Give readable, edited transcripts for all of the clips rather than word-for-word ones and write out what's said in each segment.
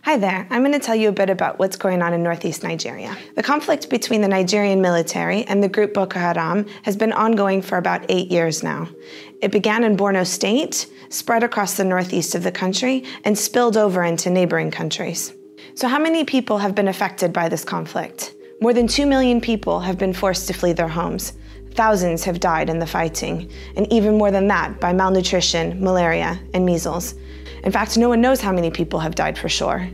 Hi there, I'm going to tell you a bit about what's going on in northeast Nigeria. The conflict between the Nigerian military and the group Boko Haram has been ongoing for about 8 years now. It began in Borno state, spread across the northeast of the country, and spilled over into neighboring countries. So how many people have been affected by this conflict? More than 2 million people have been forced to flee their homes. Thousands have died in the fighting, and even more than that by malnutrition, malaria, and measles. In fact, no one knows how many people have died for sure.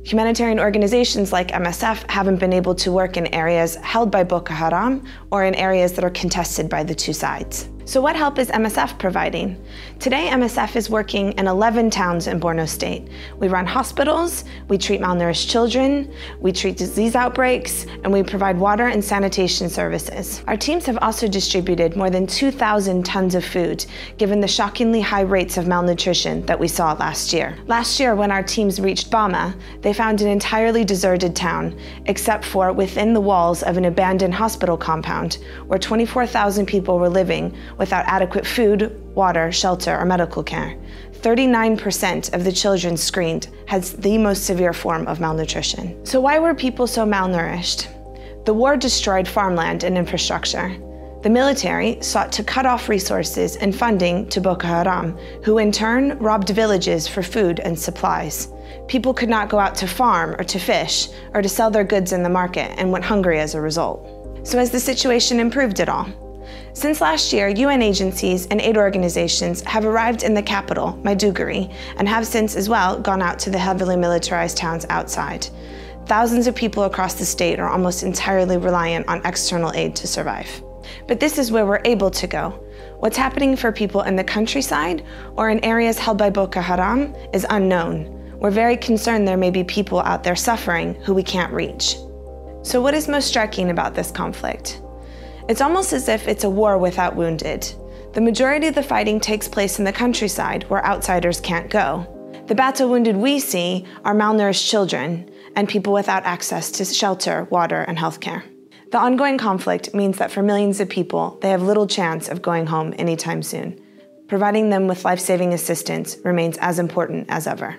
Humanitarian organizations like MSF haven't been able to work in areas held by Boko Haram or in areas that are contested by the two sides. So what help is MSF providing? Today, MSF is working in 11 towns in Borno state. We run hospitals, we treat malnourished children, we treat disease outbreaks, and we provide water and sanitation services. Our teams have also distributed more than 2,000 tons of food, given the shockingly high rates of malnutrition that we saw last year. Last year, when our teams reached Bama, they found an entirely deserted town, except for within the walls of an abandoned hospital compound, where 24,000 people were living without adequate food, water, shelter, or medical care. 39% of the children screened had the most severe form of malnutrition. So why were people so malnourished? The war destroyed farmland and infrastructure. The military sought to cut off resources and funding to Boko Haram, who in turn robbed villages for food and supplies. People could not go out to farm or to fish or to sell their goods in the market and went hungry as a result. So has the situation improved at all? Since last year, UN agencies and aid organizations have arrived in the capital, Maiduguri, and have since as well gone out to the heavily militarized towns outside. Thousands of people across the state are almost entirely reliant on external aid to survive. But this is where we're able to go. What's happening for people in the countryside or in areas held by Boko Haram is unknown. We're very concerned there may be people out there suffering who we can't reach. So what is most striking about this conflict? It's almost as if it's a war without wounded. The majority of the fighting takes place in the countryside where outsiders can't go. The battle wounded we see are malnourished children and people without access to shelter, water, and healthcare. The ongoing conflict means that for millions of people, they have little chance of going home anytime soon. Providing them with life-saving assistance remains as important as ever.